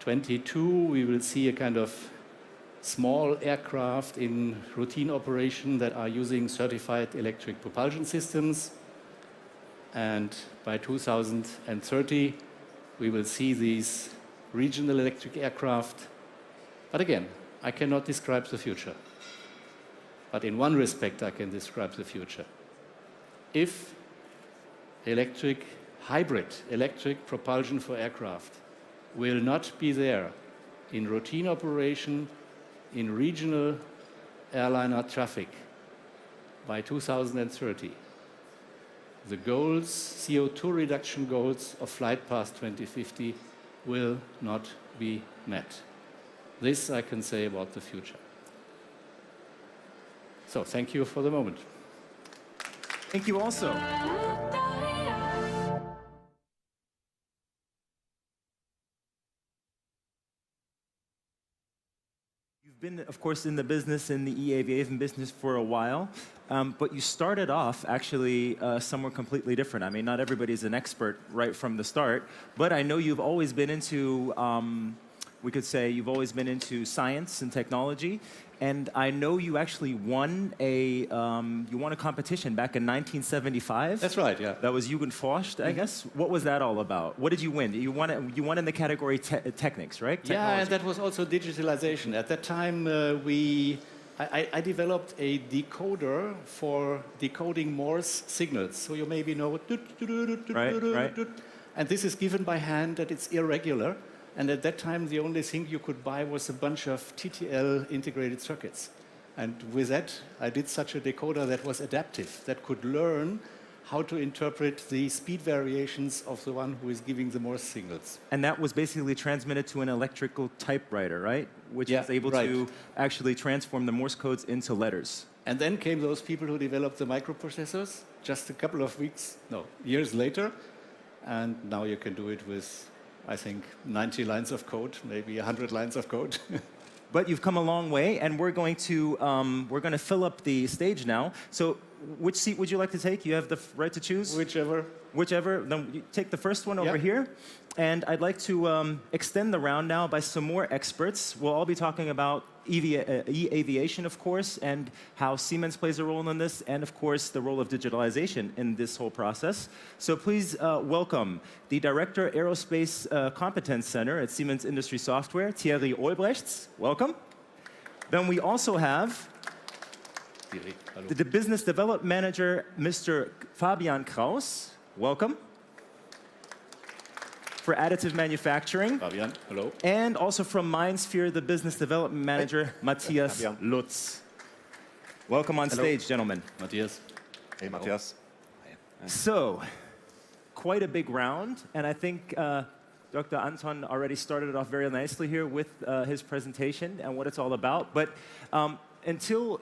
22, we will see a kind of small aircraft in routine operation that are using certified electric propulsion systems. And by 2030, we will see these regional electric aircraft. But again, I cannot describe the future. But in one respect, I can describe the future. If hybrid electric propulsion for aircraft will not be there in routine operation in regional airliner traffic by 2030, the goals, CO2 reduction goals of Flight Path 2050 will not be met. This I can say about the future. So thank you for the moment. Thank you also. You've been, of course, in the business, in the aviation business for a while, but you started off actually somewhere completely different. I mean, not everybody's an expert right from the start, but I know you've always been into, we could say you've always been into science and technology, and I know you actually won a competition back in 1975. That's right, yeah. That was Jugendforscht, I guess. What was that all about? What did you win? You won in the category technics, right? Yeah, Technology. and that was also digitalization. At that time, I developed a decoder for decoding Morse signals. So you maybe know, right. And this is given by hand, that it's irregular. And at that time, the only thing you could buy was a bunch of TTL integrated circuits. And with that, I did such a decoder that was adaptive, that could learn how to interpret the speed variations of the one who is giving the Morse signals. And that was basically transmitted to an electrical typewriter, right? Which is able to actually transform the Morse codes into letters. And then came those people who developed the microprocessors just a couple of years later. And now you can do it with, I think, 90 lines of code, maybe 100 lines of code. But you've come a long way, and we're going to fill up the stage now. So, which seat would you like to take? You have the right to choose. Whichever. Whichever. Then you take the first one over here. And I'd like to extend the round now by some more experts. We'll all be talking about aviation, of course, and how Siemens plays a role in this, and of course, the role of digitalization in this whole process. So please welcome the Director Aerospace Competence Center at Siemens Industry Software, Thierry Olbrechts. Welcome. Then we also have the Business Development Manager, Mr. Fabian Kraus. Welcome. For additive manufacturing. Fabian, hello. And also from MindSphere, the Business Development Manager, Matthias Lutz. Welcome on stage, gentlemen. Matthias. Hey, Matthias. So, quite a big round, and I think Dr. Anton already started it off very nicely here with his presentation and what it's all about. But until,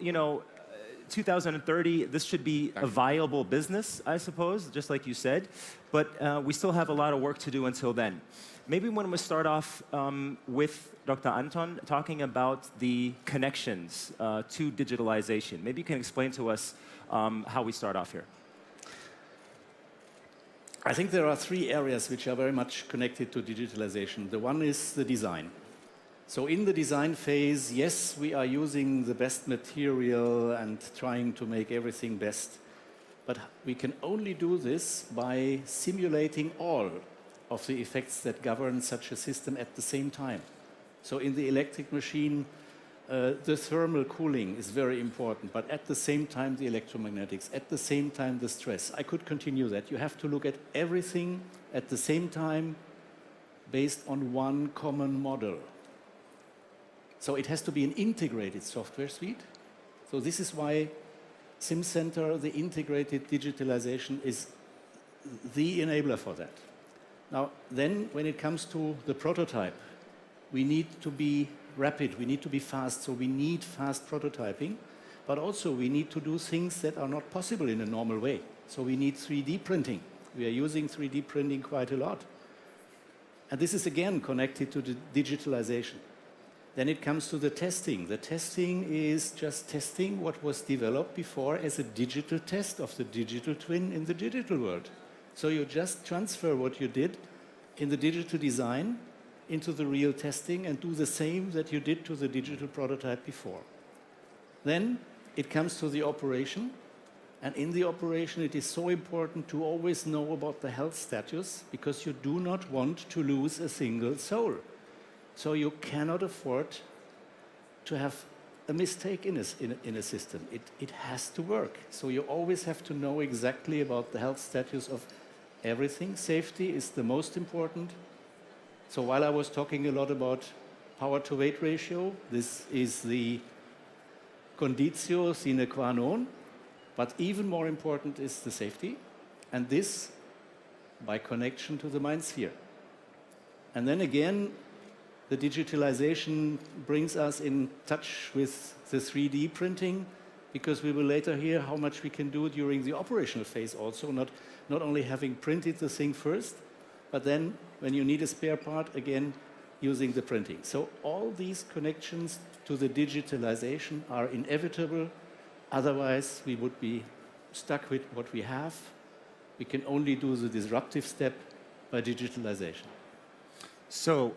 2030, this should be a viable business, I suppose, just like you said. But we still have a lot of work to do until then. Maybe when we start off with Dr. Anton talking about the connections to digitalization. Maybe you can explain to us how we start off here. I think there are three areas which are very much connected to digitalization. The one is the design. So in the design phase, yes, we are using the best material and trying to make everything best. But we can only do this by simulating all of the effects that govern such a system at the same time. So in the electric machine, the thermal cooling is very important, but at the same time the electromagnetics, at the same time the stress. I could continue that. You have to look at everything at the same time based on one common model. So it has to be an integrated software suite. So this is why SimCenter, the integrated digitalization, is the enabler for that. Now, then, when it comes to the prototype, we need to be rapid, we need to be fast, so we need fast prototyping, but also we need to do things that are not possible in a normal way. So we need 3D printing. We are using 3D printing quite a lot. And this is again connected to the digitalization. Then it comes to the testing. The testing is just testing what was developed before as a digital test of the digital twin in the digital world. So you just transfer what you did in the digital design into the real testing and do the same that you did to the digital prototype before. Then it comes to the operation. And in the operation, it is so important to always know about the health status, because you do not want to lose a single soul. So you cannot afford to have a mistake in a system. It has to work. So you always have to know exactly about the health status of everything. Safety is the most important. So while I was talking a lot about power to weight ratio, this is the conditio sine qua non. But even more important is the safety, and this by connection to the mind sphere. And then again, the digitalization brings us in touch with the 3D printing, because we will later hear how much we can do during the operational phase also, not only having printed the thing first, but then when you need a spare part, again, using the printing. So all these connections to the digitalization are inevitable. Otherwise, we would be stuck with what we have. We can only do the disruptive step by digitalization. So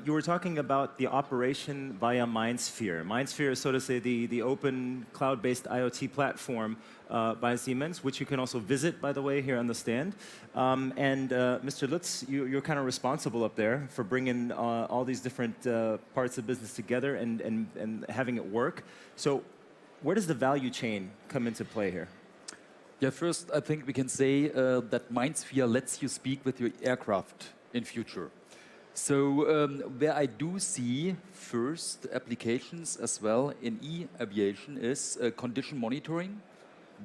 you were talking about the operation via MindSphere. MindSphere is, so to say, the open cloud-based IoT platform by Siemens, which you can also visit, by the way, here on the stand. Mr. Lutz, you're kind of responsible up there for bringing all these different parts of business together and having it work. So where does the value chain come into play here? Yeah, first, I think we can say that MindSphere lets you speak with your aircraft in future. So where I do see first applications as well in e-aviation is condition monitoring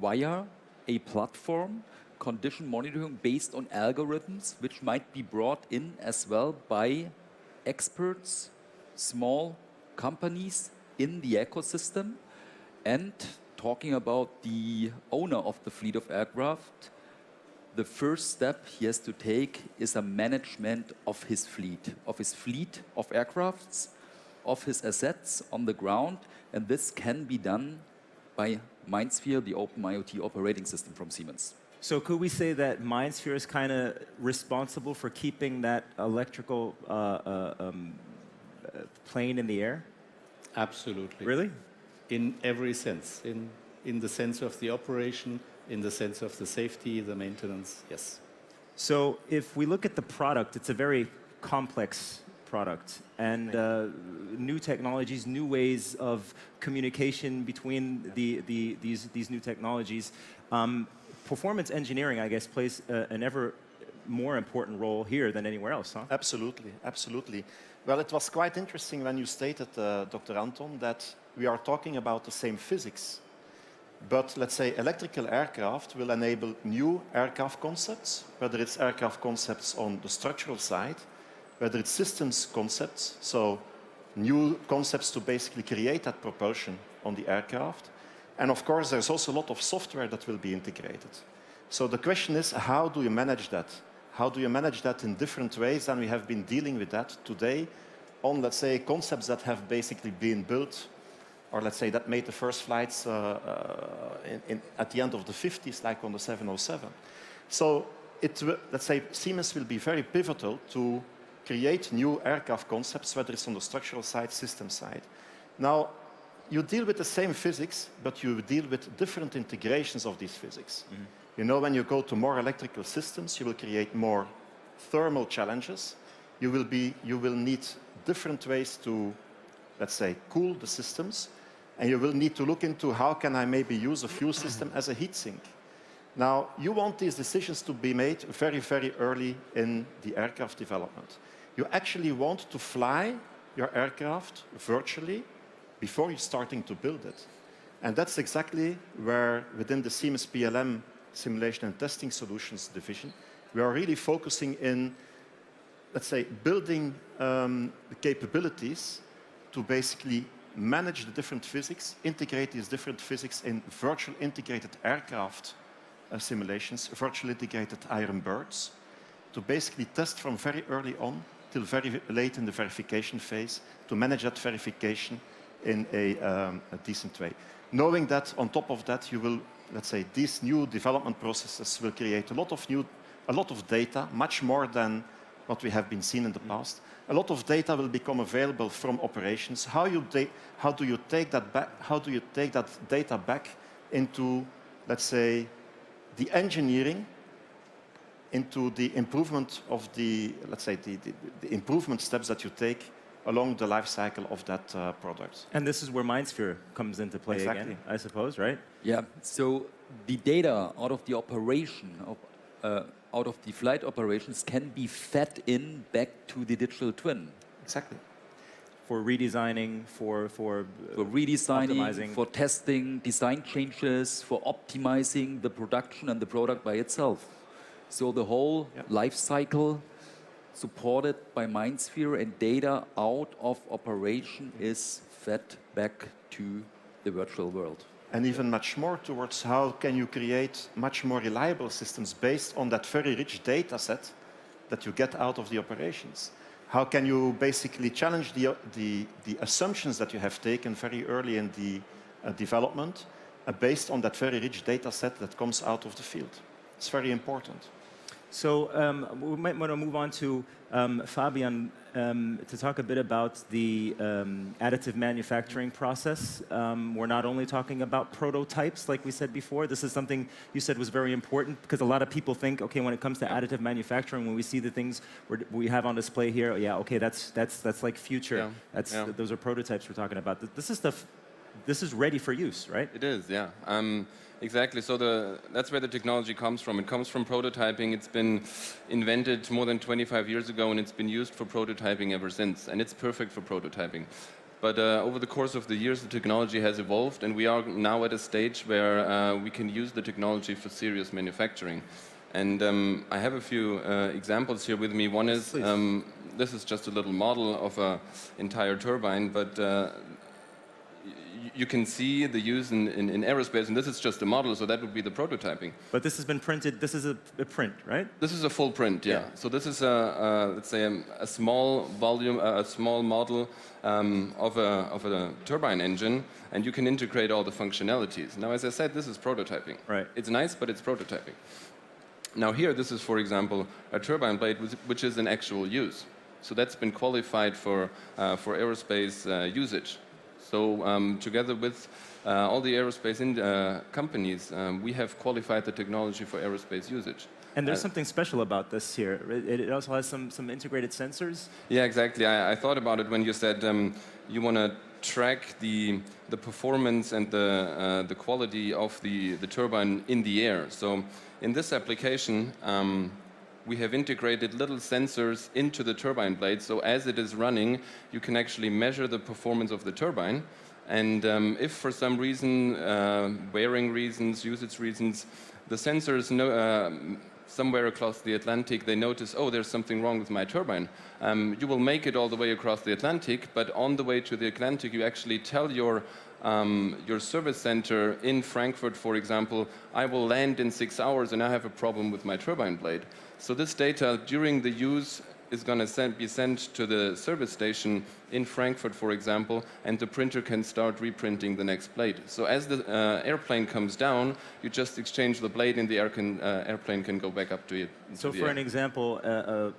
via a platform, condition monitoring based on algorithms, which might be brought in as well by experts, small companies in the ecosystem. And talking about the owner of the fleet of aircraft, the first step he has to take is a management of his fleet of aircrafts, of his assets on the ground. And this can be done by MindSphere, the open IoT operating system from Siemens. So could we say that MindSphere is kind of responsible for keeping that electrical plane in the air? Absolutely. Really? In every sense, in the sense of the operation, in the sense of the safety, the maintenance, yes. So if we look at the product, it's a very complex product, and new technologies, new ways of communication between these new technologies. Performance engineering, I guess, plays an ever more important role here than anywhere else, huh? Absolutely, absolutely. Well, it was quite interesting when you stated, Dr. Anton, that we are talking about the same physics. But let's say electrical aircraft will enable new aircraft concepts, whether it's aircraft concepts on the structural side, whether it's systems concepts, so new concepts to basically create that propulsion on the aircraft. And of course, there's also a lot of software that will be integrated. So the question is, how do you manage that? How do you manage that in different ways? And we have been dealing with that today on, let's say, concepts that have basically been built, or let's say that made the first flights at the end of the 50s, like on the 707. So let's say Siemens will be very pivotal to create new aircraft concepts, whether it's on the structural side, system side. Now, you deal with the same physics, but you deal with different integrations of these physics. Mm-hmm. You know, when you go to more electrical systems, you will create more thermal challenges. You will need different ways to, let's say, cool the systems. And you will need to look into how can I maybe use a fuel system as a heat sink. Now, you want these decisions to be made very, very early in the aircraft development. You actually want to fly your aircraft virtually before you're starting to build it. And that's exactly where, within the Siemens PLM Simulation and Testing Solutions division, we are really focusing in, let's say, building the capabilities to basically manage the different physics, integrate these different physics in virtual integrated aircraft simulations, virtually integrated iron birds, to basically test from very early on till very late in the verification phase, to manage that verification in a decent way. Knowing that on top of that, you will, let's say, these new development processes will create a lot of data, much more than what we have been seeing in the past. a lot of data will become available from operations. How do you take that back? How do you take that data back into, let's say, the engineering, into the improvement of the, let's say, the improvement steps that you take along the life cycle of that product. And this is where MindSphere comes into play again, I suppose, right? Yeah, so the data out of the operation, out of the flight operations can be fed in back to the digital twin. Exactly. For redesigning, for redesigning, optimizing. for testing, design changes, for optimizing the production and the product by itself. So the whole life cycle supported by MindSphere and data out of operation is fed back to the virtual world. And even much more towards how can you create much more reliable systems based on that very rich data set that you get out of the operations. How can you basically challenge the assumptions that you have taken very early in the development based on that very rich data set that comes out of the field? It's very important. So we might want to move on to Fabian to talk a bit about the additive manufacturing process. We're not only talking about prototypes, like we said before. This is something you said was very important because a lot of people think, okay, when it comes to additive manufacturing, when we see the things we have on display here, yeah, okay, that's like future. Those are prototypes we're talking about. This is stuff. This is ready for use, right? It is, yeah. Exactly. So that's where the technology comes from. It comes from prototyping. It's been invented more than 25 years ago, and it's been used for prototyping ever since. And it's perfect for prototyping. But over the course of the years, the technology has evolved, and we are now at a stage where we can use the technology for serious manufacturing. And I have a few examples here with me. One is, this is just a little model of an entire turbine, but you can see the use in aerospace, and this is just a model, so that would be the prototyping. But this has been printed, this is a print, right? This is a full print, yeah. So this is, let's say, a small volume, a small model of a turbine engine, and you can integrate all the functionalities. Now, as I said, this is prototyping. Right. It's nice, but it's prototyping. Now here, this is, for example, a turbine blade which is in actual use. So that's been qualified for aerospace usage. So together with all the aerospace companies, we have qualified the technology for aerospace usage. And there's something special about this here. It also has some integrated sensors. Yeah, exactly. I thought about it when you said you want to track the performance and the quality of the turbine in the air. So in this application, we have integrated little sensors into the turbine blade, so as it is running, you can actually measure the performance of the turbine. And if for some reason, wearing reasons, usage reasons, the sensors somewhere across the Atlantic, they notice, oh, there's something wrong with my turbine. You will make it all the way across the Atlantic, but on the way to the Atlantic, you actually tell your service center in Frankfurt, for example, I will land in 6 hours and I have a problem with my turbine blade. So this data during the use is going to be sent to the service station in Frankfurt, for example, and the printer can start reprinting the next blade. So as the airplane comes down, you just exchange the blade and the airplane can go back up to it. So for an example,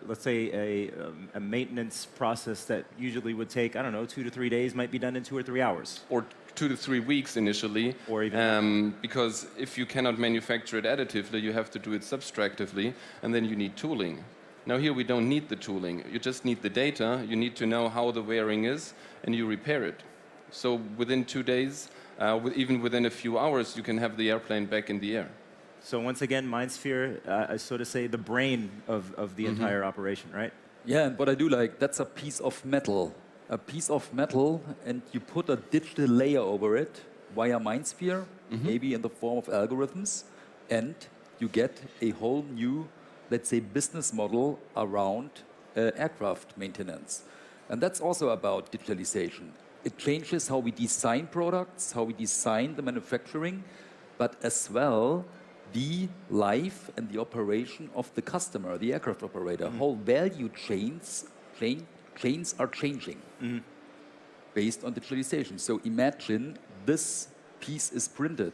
let's say a maintenance process that usually would take, I don't know, 2 to 3 days might be done in 2 or 3 hours. Or 2 to 3 weeks initially, or even because if you cannot manufacture it additively, you have to do it subtractively, and then you need tooling. Now here we don't need the tooling, you just need the data, you need to know how the wearing is, and you repair it. So within 2 days, even within a few hours, you can have the airplane back in the air. So once again, MindSphere, so to say, the brain of the entire operation, right? Yeah, and what I do like, that's a piece of metal. A piece of metal, and you put a digital layer over it via MindSphere, maybe in the form of algorithms, and you get a whole new, let's say, business model around aircraft maintenance. And that's also about digitalization. It changes how we design products, how we design the manufacturing, but as well the life and the operation of the customer, the aircraft operator. Whole value chains are changing based on digitalization. So imagine this piece is printed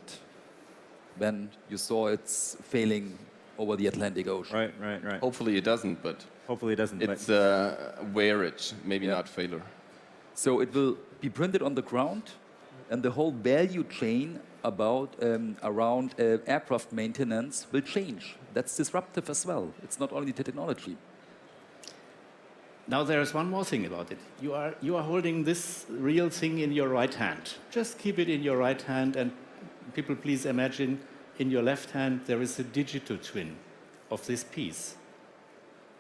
when you saw it's failing over the Atlantic Ocean. Right. Hopefully it doesn't, but Hopefully it doesn't. It's wearage, maybe not failure. So it will be printed on the ground, and the whole value chain around aircraft maintenance will change. That's disruptive as well. It's not only the technology. Now there is one more thing about it. You are holding this real thing in your right hand. Just keep it in your right hand, and people, please imagine in your left hand there is a digital twin of this piece.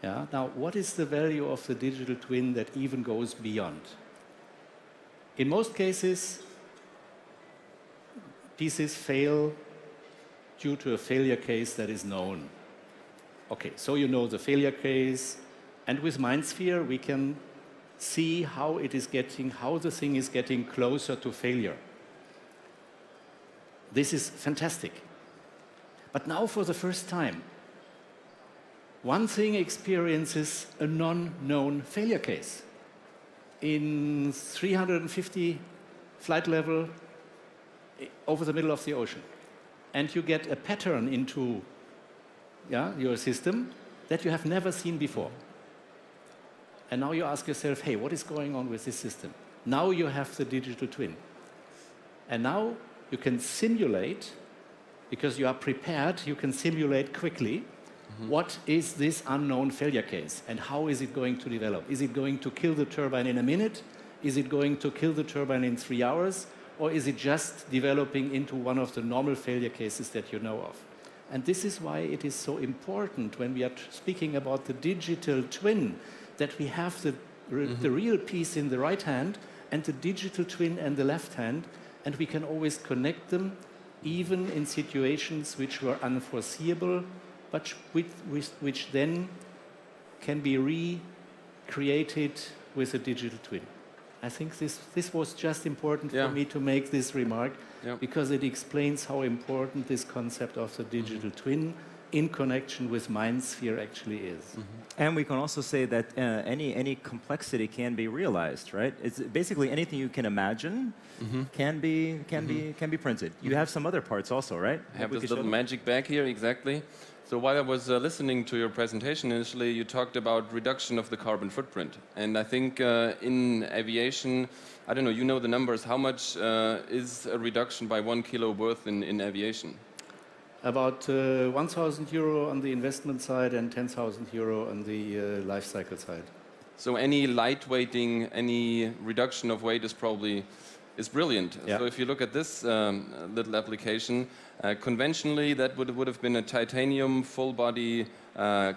Yeah. Now, what is the value of the digital twin that even goes beyond? In most cases, pieces fail due to a failure case that is known. Okay, so you know the failure case, and with MindSphere we can see how the thing is getting closer to failure. This is fantastic. But now for the first time, one thing experiences a non-known failure case. In 350 flight level over the middle of the ocean. And you get a pattern into your system that you have never seen before. And now you ask yourself, hey, what is going on with this system? Now you have the digital twin. And now you can simulate, because you are prepared, you can simulate quickly what is this unknown failure case and how is it going to develop? Is it going to kill the turbine in a minute? Is it going to kill the turbine in 3 hours? Or is it just developing into one of the normal failure cases that you know of? And this is why it is so important when we are speaking about the digital twin, that we have the real piece in the right hand and the digital twin in the left hand, and we can always connect them even in situations which were unforeseeable, but which then can be recreated with a digital twin. I think this was just important for me to make this remark, because it explains how important this concept of the digital twin in connection with MindSphere actually is. And we can also say that any complexity can be realized, right? It's basically anything you can imagine can be printed. You have some other parts also, right? I have this little magic bag here, exactly. So while I was listening to your presentation initially, you talked about reduction of the carbon footprint. And I think in aviation, I don't know, you know the numbers, how much is a reduction by 1 kilo worth in aviation? About 1,000 euro on the investment side and 10,000 euro on the life cycle side. So any lightweighting, any reduction of weight is brilliant. Yeah. So if you look at this little application, conventionally that would have been a titanium full body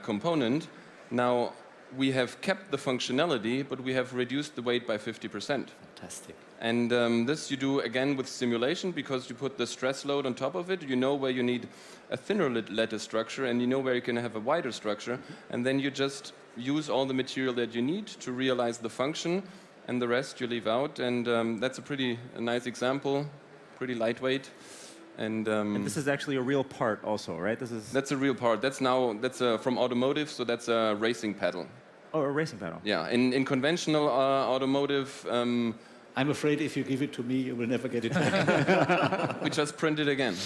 component. Now we have kept the functionality, but we have reduced the weight by 50%. Fantastic. And this you do again with simulation, because you put the stress load on top of it. You know where you need a thinner lattice structure, and you know where you can have a wider structure. And then you just use all the material that you need to realize the function, and the rest you leave out. And that's a nice example, pretty lightweight. And this is actually a real part also, right? That's a real part. That's from automotive, so that's a racing pedal. Oh, a racing pedal. Yeah, in conventional automotive... I'm afraid if you give it to me, you will never get it back. We just print it again.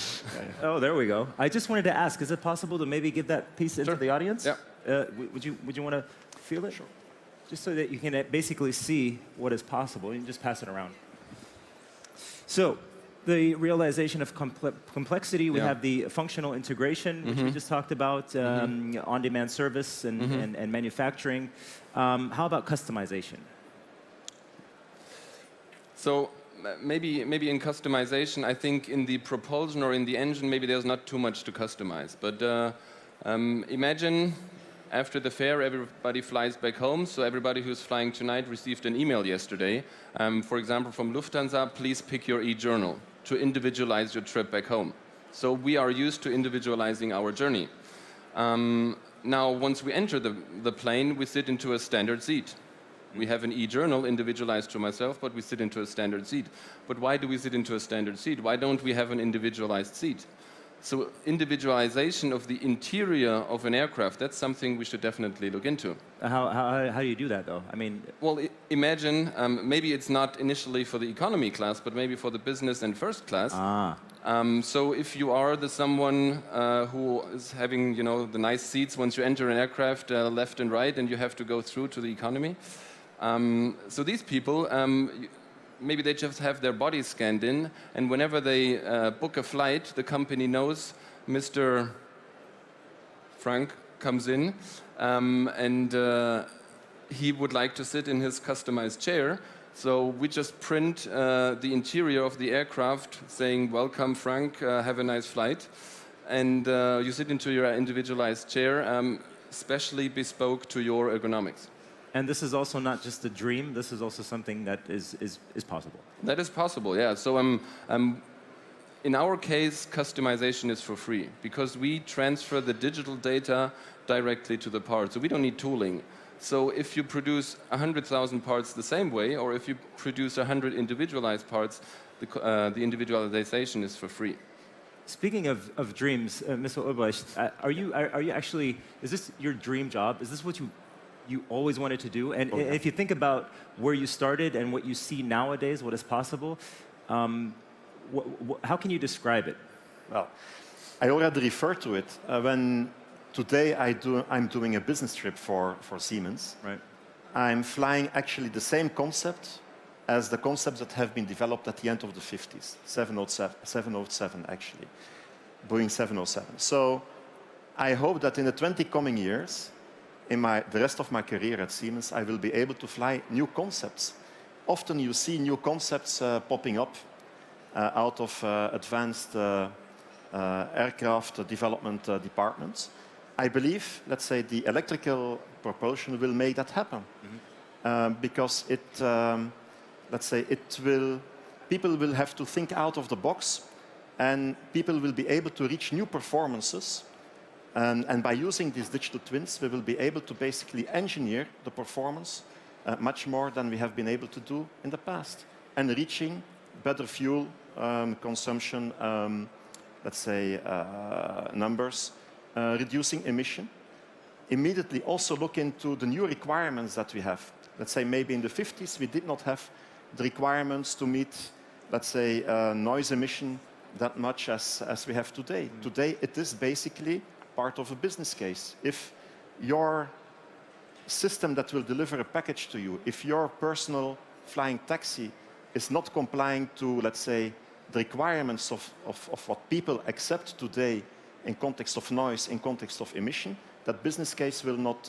Oh, there we go. I just wanted to ask, is it possible to maybe give that piece into the audience? Yeah. Would you want to feel it? Sure. Just so that you can basically see what is possible. You can just pass it around. So, the realization of complexity, we have the functional integration, which we just talked about, on-demand service and manufacturing. How about customization? So maybe in customization, I think in the propulsion or in the engine, maybe there's not too much to customize. But imagine after the fair, everybody flies back home. So everybody who's flying tonight received an email yesterday. For example, from Lufthansa, please pick your e-journal to individualize your trip back home. So we are used to individualizing our journey. Now, once we enter the plane, we sit into a standard seat. We have an e-journal individualized to myself, but we sit into a standard seat. But why do we sit into a standard seat? Why don't we have an individualized seat? So individualization of the interior of an aircraft, that's something we should definitely look into. How do you do that, though? I mean, Well, imagine, maybe it's not initially for the economy class, but maybe for the business and first class. So if you are someone who is having, the nice seats once you enter an aircraft, left and right, and you have to go through to the economy. So these people, maybe they just have their body scanned in, and whenever they book a flight, the company knows Mr. Frank comes in, and he would like to sit in his customized chair. So we just print the interior of the aircraft saying, "Welcome, Frank, have a nice flight." And you sit into your individualized chair, specially bespoke to your ergonomics. and this is also not just a dream, this is also something that is possible. That is possible, yeah. So in our case, customization is for free because we transfer the digital data directly to the part. So we don't need tooling. So if you produce 100,000 parts the same way, or if you produce 100 individualized parts, the individualization is for free. Speaking of dreams, Mr. Ulbricht, are you actually, is this your dream job? Is this what you always wanted to do? And if you think about where you started and what you see nowadays, what is possible, how can you describe it? Well, I already referred to it. When today I'm doing a business trip for Siemens, Right. I'm flying actually the same concept as the concepts that have been developed at the end of the 50s, 707 actually, Boeing 707. So I hope that in the 20 coming years, in the rest of my career at Siemens, I will be able to fly new concepts. Often you see new concepts popping up out of advanced aircraft development departments. I believe, let's say, the electrical propulsion will make that happen. Because let's say, people will have to think out of the box, and people will be able to reach new performances. And by using these digital twins, we will be able to basically engineer the performance much more than we have been able to do in the past, and reaching better fuel consumption, let's say, numbers, reducing emission. Immediately also look into the new requirements that we have. Let's say maybe in the 50s we did not have the requirements to meet, let's say, noise emission that much as we have today. Today it is basically part of a business case. If your system that will deliver a package to you, if your personal flying taxi is not complying to, let's say, the requirements of what people accept today in context of noise, in context of emission, that business case will not,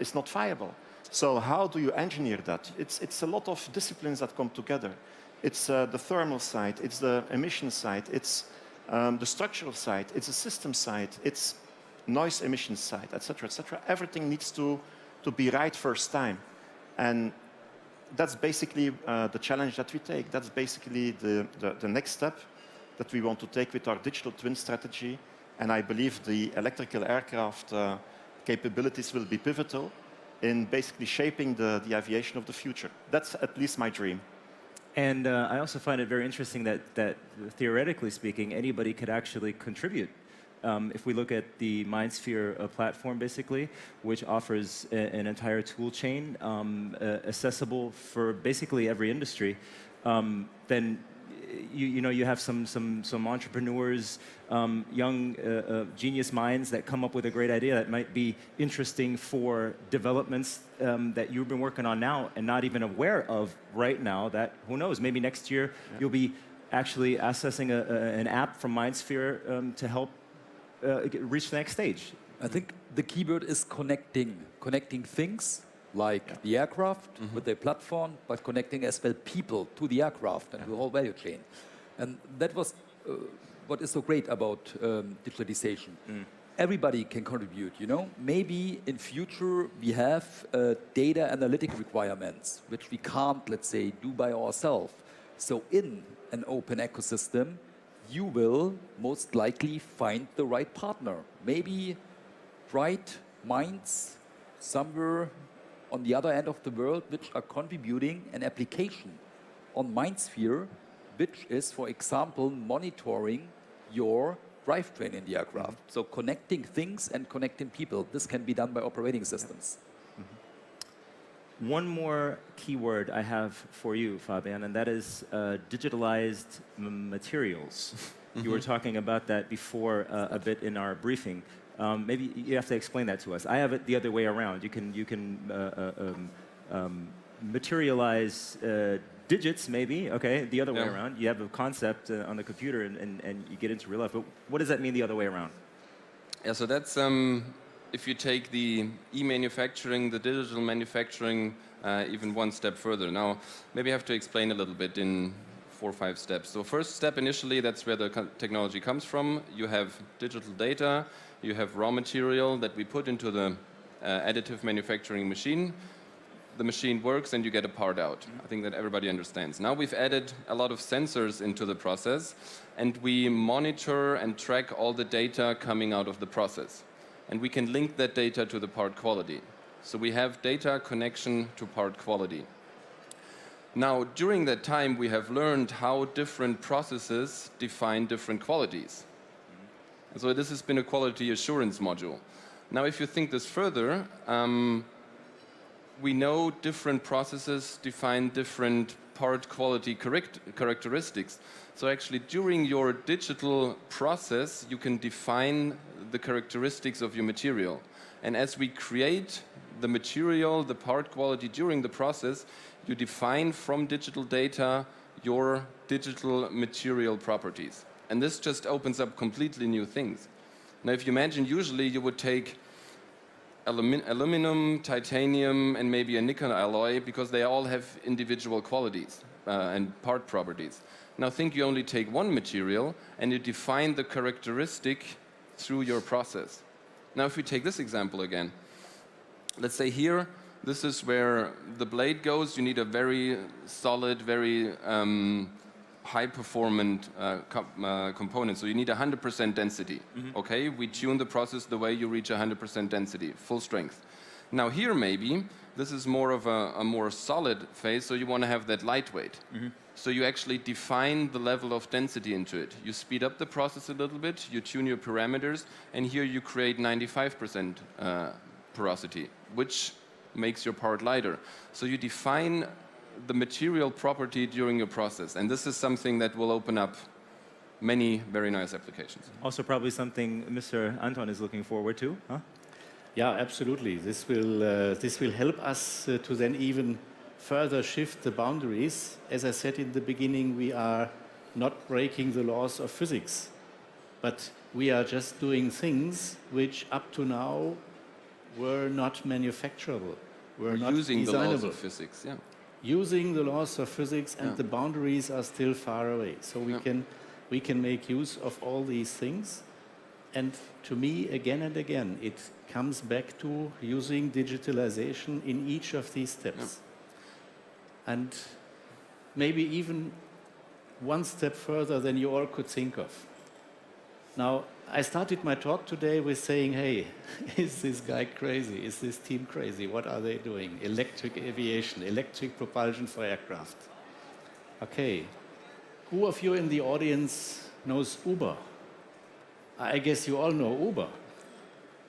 is not viable. So how do you engineer that? It's a lot of disciplines that come together. It's the thermal side, it's the emission side, it's the structural side, it's the system side, it's noise emission side, etc., etc. Everything needs to be right first time. And that's basically the challenge that we take. That's basically the next step that we want to take with our digital twin strategy. And I believe the electrical aircraft capabilities will be pivotal in basically shaping the aviation of the future. That's at least my dream. And I also find it very interesting that theoretically speaking, anybody could actually contribute. If we look at the MindSphere platform, basically, which offers an entire tool chain accessible for basically every industry, then you have some entrepreneurs, young genius minds that come up with a great idea that might be interesting for developments that you've been working on now and not even aware of right now. That, who knows, maybe next year you'll be actually accessing an app from MindSphere to help reach the next stage. I think the keyword is connecting things like the aircraft with their platform, but connecting as well people to the aircraft and the whole value chain. And that was what is so great about digitalization. Everybody can contribute, you know. Maybe in future we have data analytic requirements, which we can't, let's say, do by ourselves. So in an open ecosystem, you will most likely find the right partner. Maybe bright minds somewhere on the other end of the world which are contributing an application on MindSphere, which is, for example, monitoring your drivetrain in the aircraft. So connecting things and connecting people, this can be done by operating systems. One more keyword I have for you, Fabian, and that is digitalized materials. You were talking about that before a bit in our briefing. Maybe you have to explain that to us. I have it the other way around. You can materialize digits, maybe, okay, the other way around. You have a concept on the computer and you get into real life. But what does that mean the other way around? Yeah, so that's if you take the e-manufacturing, the digital manufacturing, even one step further. Now, maybe I have to explain a little bit in 4 or 5 steps. So first step initially, that's where the technology comes from. You have digital data, you have raw material that we put into the additive manufacturing machine. The machine works and you get a part out. I think that everybody understands. Now we've added a lot of sensors into the process and we monitor and track all the data coming out of the process. And we can link that data to the part quality. So we have data connection to part quality. Now, during that time, we have learned how different processes define different qualities. So this has been a quality assurance module. Now, if you think this further, we know different processes define different part quality characteristics. So actually, during your digital process, you can define the characteristics of your material. And as we create the material, the part quality during the process, you define from digital data your digital material properties. And this just opens up completely new things. Now, if you imagine, usually you would take aluminum, titanium, and maybe a nickel alloy because they all have individual qualities and part properties. Now think you only take one material and you define the characteristic through your process. Now if we take this example again, let's say here, this is where the blade goes. You need a very solid, very high-performant component. So you need 100% density. Okay, we tune the process the way you reach 100% density, full strength. Now here maybe, this is more of a more solid phase, so you want to have that lightweight. So you actually define the level of density into it. You speed up the process a little bit, you tune your parameters, and here you create 95% porosity, which makes your part lighter. So you define the material property during your process, and this is something that will open up many very nice applications. Also probably something Mr. Anton is looking forward to, huh? Yeah, absolutely. This will help us to then even further shift the boundaries. As I said in the beginning, we are not breaking the laws of physics, but we are just doing things which up to now were not manufacturable, were not using designable. the laws of physics, yeah. Using the laws of physics, and the boundaries are still far away. So we can make use of all these things. And to me, again and again, it comes back to using digitalization in each of these steps. And maybe even one step further than you all could think of. Now, I started my talk today with saying, hey, is this guy crazy? Is this team crazy? What are they doing? Electric aviation, electric propulsion for aircraft. Okay, who of you in the audience knows Uber? I guess you all know Uber.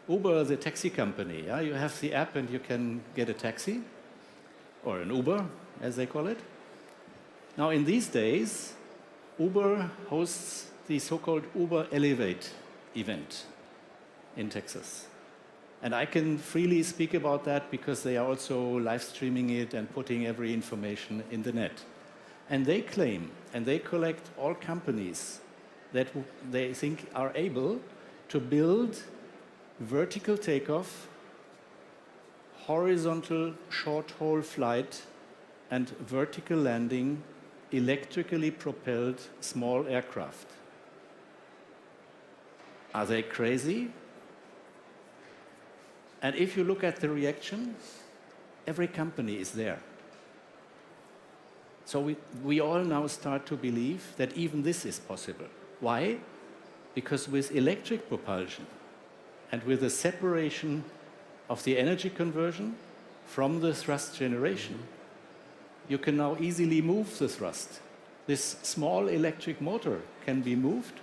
Uber, the taxi company, yeah? You have the app and you can get a taxi, or an Uber, as they call it. Now, in these days, Uber hosts the so-called Uber Elevate event in Texas. And I can freely speak about that because they are also live streaming it and putting every information in the net. And they claim, and they collect all companies that they think are able to build vertical takeoff, horizontal short-haul flight, and vertical landing electrically propelled small aircraft. Are they crazy? And if you look at the reaction, every company is there. So we all now start to believe that even this is possible. Why? Because with electric propulsion and with the separation of the energy conversion from the thrust generation, you can now easily move the thrust. This small electric motor can be moved,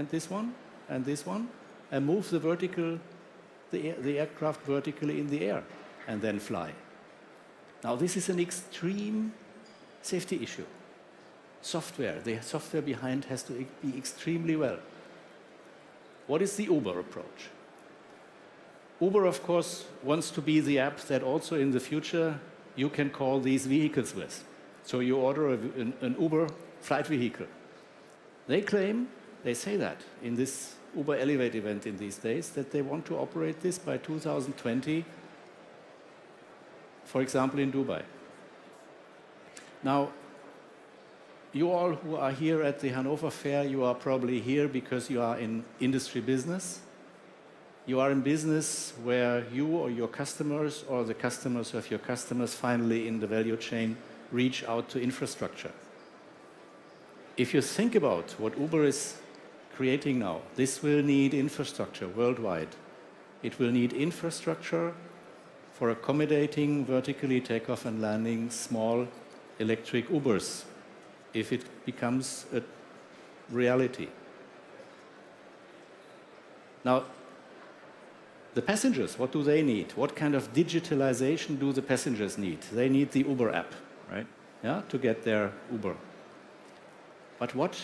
and this one, and this one, and move the aircraft vertically in the air, and then fly. Now, this is an extreme safety issue. The software behind has to be extremely well. What is the Uber approach? Uber, of course, wants to be the app that also in the future you can call these vehicles with. So you order an Uber flight vehicle. They claim, they say that in this Uber Elevate event in these days, that they want to operate this by 2020, for example, in Dubai. Now, you all who are here at the Hanover Fair, you are probably here because you are in industry business. You are in business where you or your customers or the customers of your customers finally in the value chain reach out to infrastructure. If you think about what Uber is creating now, this will need infrastructure worldwide. It will need infrastructure for accommodating vertically takeoff and landing small electric Ubers if it becomes a reality. Now, the passengers, what do they need? What kind of digitalization do the passengers need? They need the Uber app, right? Yeah, to get their Uber. But what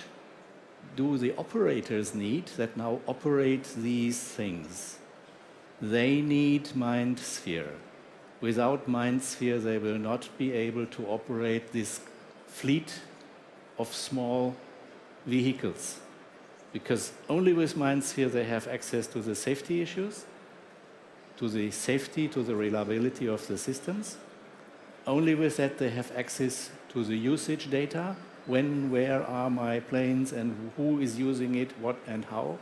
do the operators need that now operate these things? They need MindSphere. Without MindSphere, they will not be able to operate this fleet of small vehicles. Because only with MindSphere they have access to the safety issues, to the reliability of the systems. Only with that they have access to the usage data, when, where are my planes and who is using it, what and how.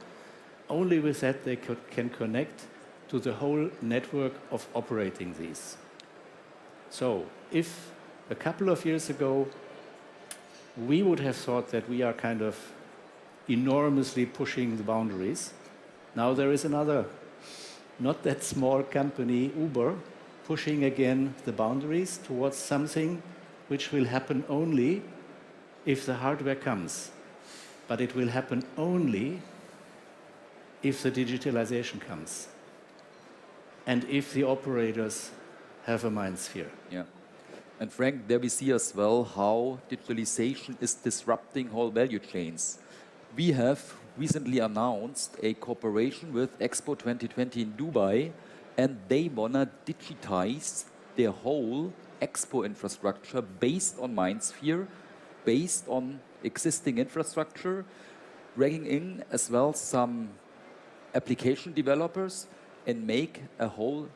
Only with that they can connect to the whole network of operating these. So if a couple of years ago we would have thought that we are kind of enormously pushing the boundaries, now there is another not that small company, Uber, pushing again the boundaries towards something which will happen only if the hardware comes. But it will happen only if the digitalization comes and if the operators have a MindSphere. Yeah. And Frank, there we see as well how digitalization is disrupting whole value chains. We have recently announced a cooperation with Expo 2020 in Dubai, and they wanna digitize their whole Expo infrastructure based on MindSphere, based on existing infrastructure, bringing in as well some application developers and make a whole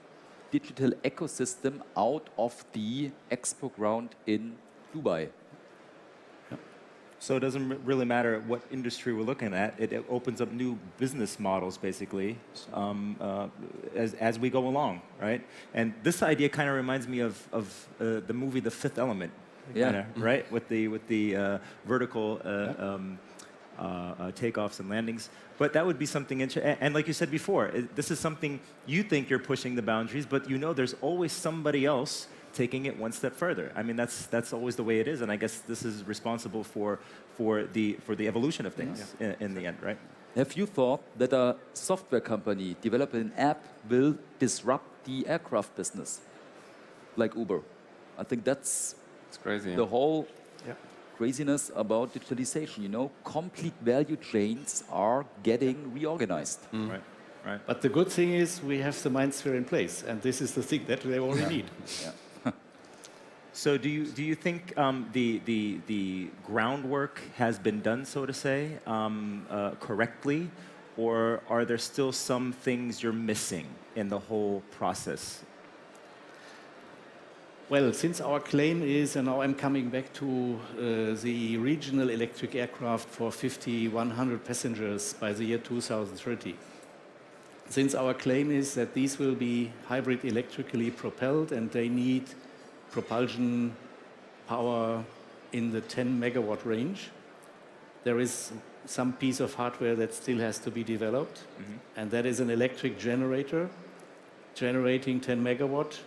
digital ecosystem out of the Expo ground in Dubai. So it doesn't really matter what industry we're looking at. It opens up new business models, basically, as we go along, right? And this idea kind of reminds me of the movie The Fifth Element, kinda, right? With the vertical takeoffs and landings. But that would be something interesting. And like you said before, this is something you think you're pushing the boundaries, but you know there's always somebody else taking it one step further. I mean, that's always the way it is, and I guess this is responsible for the evolution of things in the end, right? Have you thought that a software company developing an app will disrupt the aircraft business, like Uber? I think that's crazy. The whole craziness about digitalization. You know, complete value chains are getting reorganized. Right. Right. But the good thing is we have the MindSphere in place, and this is the thing that they only need. Yeah. So do you think the groundwork has been done, so to say, correctly, or are there still some things you're missing in the whole process? Well, since our claim is, and now I'm coming back to the regional electric aircraft for 50, 100 passengers by the year 2030. Since our claim is that these will be hybrid electrically propelled and they need propulsion power in the 10 megawatt range, there is some piece of hardware that still has to be developed, and that is an electric generator generating 10 megawatt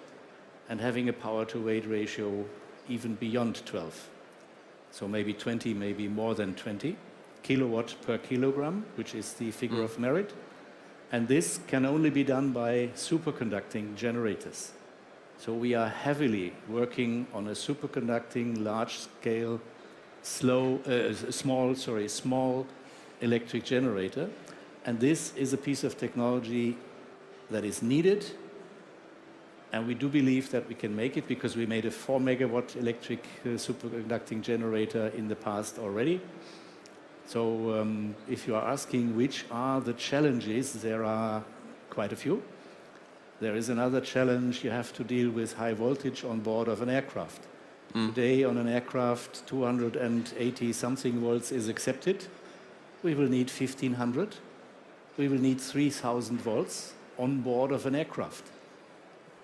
and having a power-to-weight ratio even beyond 12. So maybe 20, maybe more than 20. kilowatt per kilogram, which is the figure of merit. And this can only be done by superconducting generators. So we are heavily working on a superconducting, large-scale, small electric generator. And this is a piece of technology that is needed. And we do believe that we can make it because we made a 4 megawatt electric superconducting generator in the past already. So if you are asking which are the challenges, there are quite a few. There is another challenge: you have to deal with high voltage on board of an aircraft. Today on an aircraft, 280 something volts is accepted. We will need 1500. We will need 3000 volts on board of an aircraft,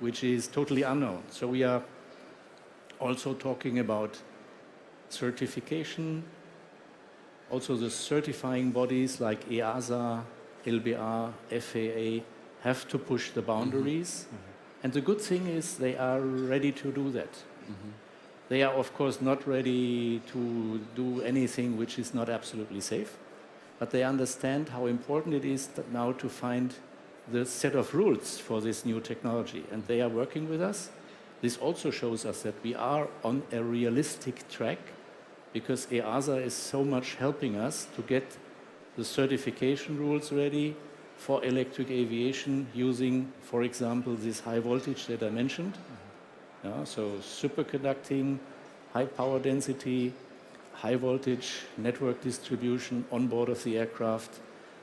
which is totally unknown. So we are also talking about certification. Also the certifying bodies like EASA, LBA, FAA have to push the boundaries. And the good thing is they are ready to do that. They are, of course, not ready to do anything which is not absolutely safe, but they understand how important it is now to find the set of rules for this new technology, and they are working with us. This also shows us that we are on a realistic track, because EASA is so much helping us to get the certification rules ready for electric aviation using, for example, this high voltage that I mentioned. So superconducting, high power density, high voltage network distribution on board of the aircraft,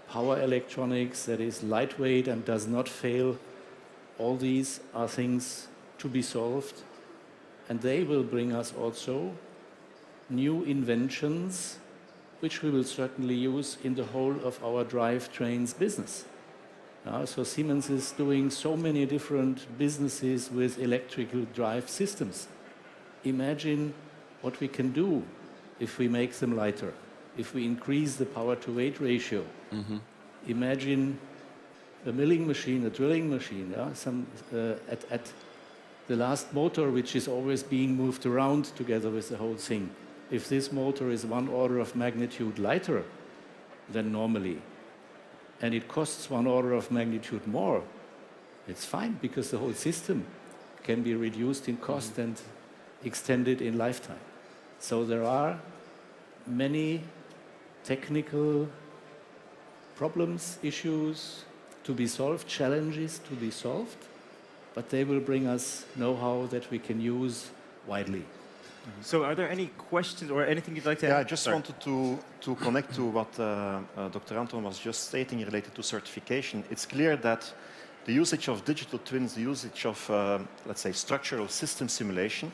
power electronics that is lightweight and does not fail. All these are things to be solved, and they will bring us also new inventions which we will certainly use in the whole of our drivetrains business. So Siemens is doing so many different businesses with electrical drive systems. Imagine what we can do if we make them lighter, if we increase the power-to-weight ratio. Imagine a milling machine, a drilling machine, at the last motor, which is always being moved around together with the whole thing. If this motor is 1 order of magnitude lighter than normally, and it costs 1 order of magnitude more, it's fine, because the whole system can be reduced in cost and extended in lifetime. So there are many technical problems, issues to be solved, challenges to be solved, but they will bring us know-how that we can use widely. So are there any questions or anything you'd like to add? Yeah, I just wanted to connect to what Dr. Anton was just stating related to certification. It's clear that the usage of digital twins, the usage of, let's say, structural system simulation,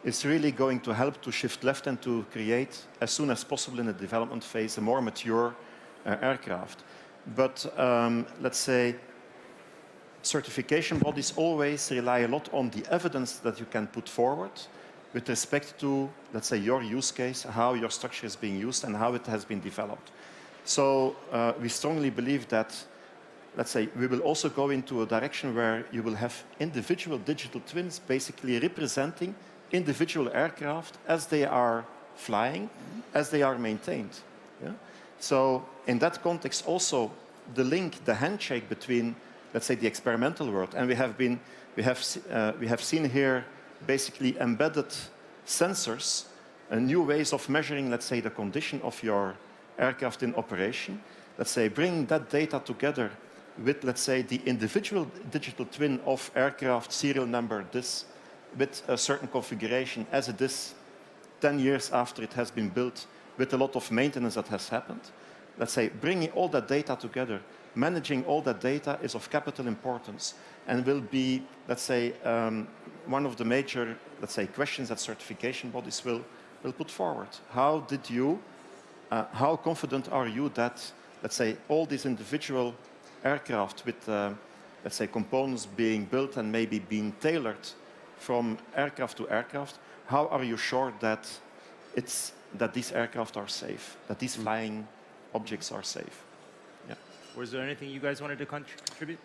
is really going to help to shift left and to create, as soon as possible in the development phase, a more mature aircraft. But let's say, certification bodies always rely a lot on the evidence that you can put forward with respect to, let's say, your use case, how your structure is being used and how it has been developed. So we strongly believe that, let's say, we will also go into a direction where you will have individual digital twins basically representing individual aircraft as they are flying, as they are maintained. Yeah? So in that context also, the link, the handshake between, let's say, the experimental world, and we have seen here basically embedded sensors and new ways of measuring, let's say, the condition of your aircraft in operation. Let's say, bringing that data together with, let's say, the individual digital twin of aircraft serial number this, with a certain configuration as it is 10 years after it has been built, with a lot of maintenance that has happened. Let's say, bringing all that data together, managing all that data is of capital importance and will be, let's say, one of the major, let's say, questions that certification bodies will put forward. How did you, how confident are you that, let's say, all these individual aircraft with, let's say, components being built and maybe being tailored from aircraft to aircraft, how are you sure that that these aircraft are safe, that these flying objects are safe? Yeah. Was there anything you guys wanted to contribute?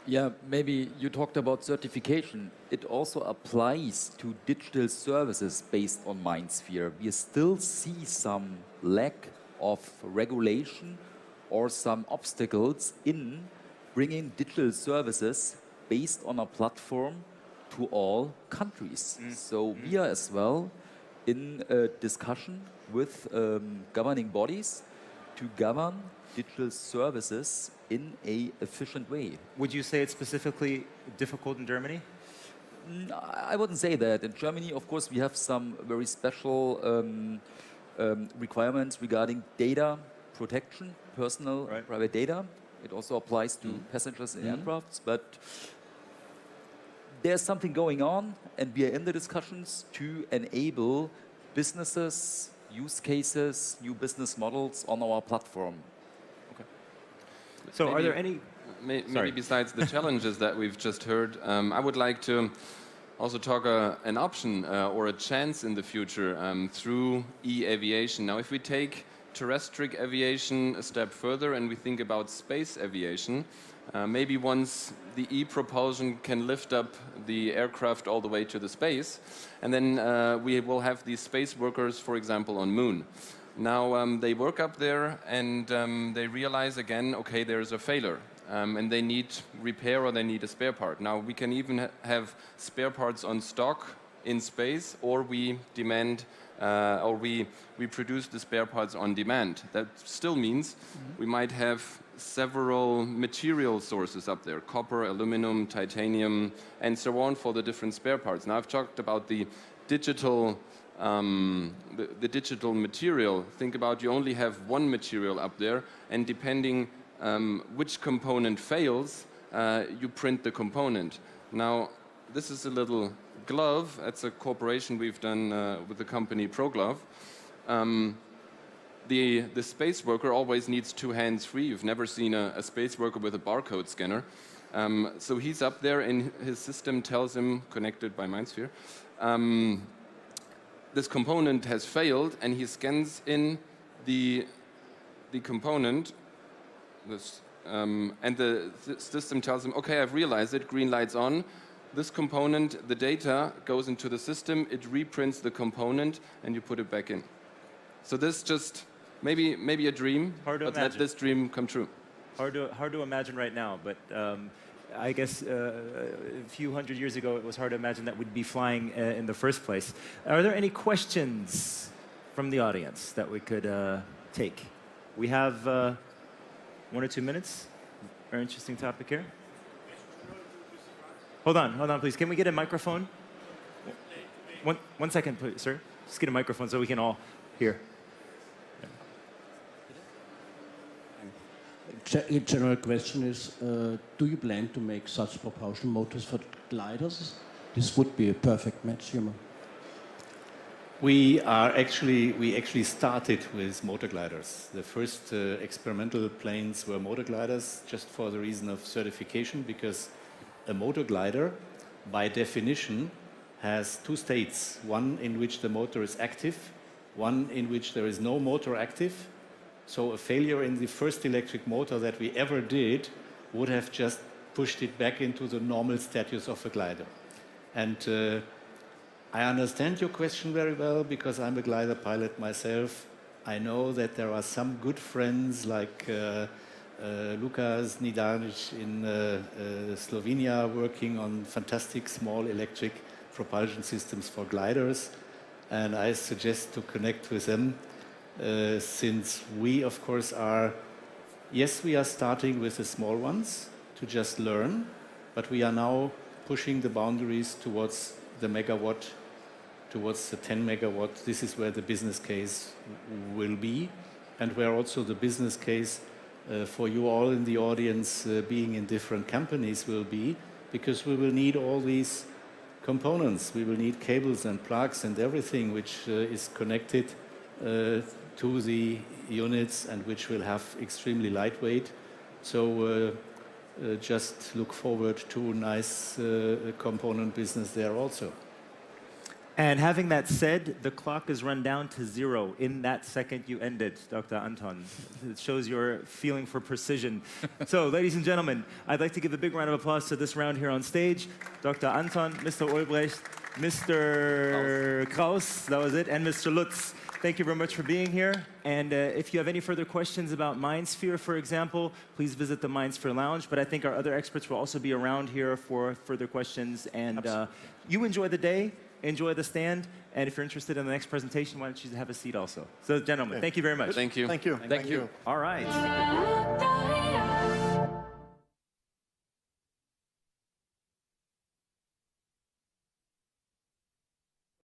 Yeah, maybe you talked about certification. It also applies to digital services based on MindSphere. We still see some lack of regulation or some obstacles in bringing digital services based on a platform to all countries. So we are as well in a discussion with governing bodies to govern digital services in a efficient way. Would you say it's specifically difficult in Germany? I wouldn't say that. In Germany, of course, we have some very special requirements regarding data protection, personal private data. It also applies to passengers in aircrafts, but there's something going on, and we are in the discussions to enable businesses, use cases, new business models on our platform. So are there any... Maybe besides the challenges that we've just heard, I would like to also talk an option or a chance in the future through e-aviation. Now, if we take terrestrial aviation a step further and we think about space aviation, maybe once the e-propulsion can lift up the aircraft all the way to the space, and then we will have these space workers, for example, on Moon. Now, they work up there and they realize again, okay, there's a failure. And they need repair or they need a spare part. Now, we can even have spare parts on stock in space, or we demand or we produce the spare parts on demand. That still means we might have several material sources up there, copper, aluminum, titanium, and so on for the different spare parts. Now, I've talked about the digital the digital material. Think about you only have one material up there, and depending which component fails, you print the component. Now, this is a little glove. That's a cooperation we've done with the company ProGlove. The space worker always needs two hands free. You've never seen a space worker with a barcode scanner. So he's up there and his system tells him, connected by MindSphere, this component has failed, and he scans in the component. And the system tells him, okay, I've realized it, green light's on. This component, the data goes into the system, it reprints the component, and you put it back in. So this just, maybe a dream, but let this dream come true. Hard to imagine right now, but I guess a few hundred years ago, it was hard to imagine that we'd be flying in the first place. Are there any questions from the audience that we could take? We have 1 or 2 minutes. Very interesting topic here. Hold on, please. Can we get a microphone? One second, please, sir. Just get a microphone so we can all hear. A general question is, do you plan to make such propulsion motors for gliders? This would be a perfect match, you know. We actually started with motor gliders. The first experimental planes were motor gliders, just for the reason of certification, because a motor glider, by definition, has two states. One in which the motor is active, one in which there is no motor active. So a failure in the first electric motor that we ever did would have just pushed it back into the normal status of a glider. And I understand your question very well, because I'm a glider pilot myself. I know that there are some good friends like Lukas Nidanic in Slovenia working on fantastic small electric propulsion systems for gliders. And I suggest to connect with them, since we, of course, we are starting with the small ones to just learn, but we are now pushing the boundaries towards the megawatt, towards the 10 megawatt. This is where the business case will be, and where also the business case for you all in the audience being in different companies will be, because we will need all these components. We will need cables and plugs and everything which is connected to the units and which will have extremely lightweight. So just look forward to nice component business there also. And having that said, the clock is run down to 0 in that second you ended, Dr. Anton. It shows your feeling for precision. So, ladies and gentlemen, I'd like to give a big round of applause to this round here on stage. Dr. Anton, Mr. Ulbrecht, Mr. Kraus, that was it, and Mr. Lutz. thank you very much for being here. And if you have any further questions about MindSphere, for example, please visit the MindSphere Lounge. But I think our other experts will also be around here for further questions. And you enjoy the day, enjoy the stand. And if you're interested in the next presentation, why don't you have a seat also? So, gentlemen, thank you very much. Thank you. Thank you. Thank you. All right.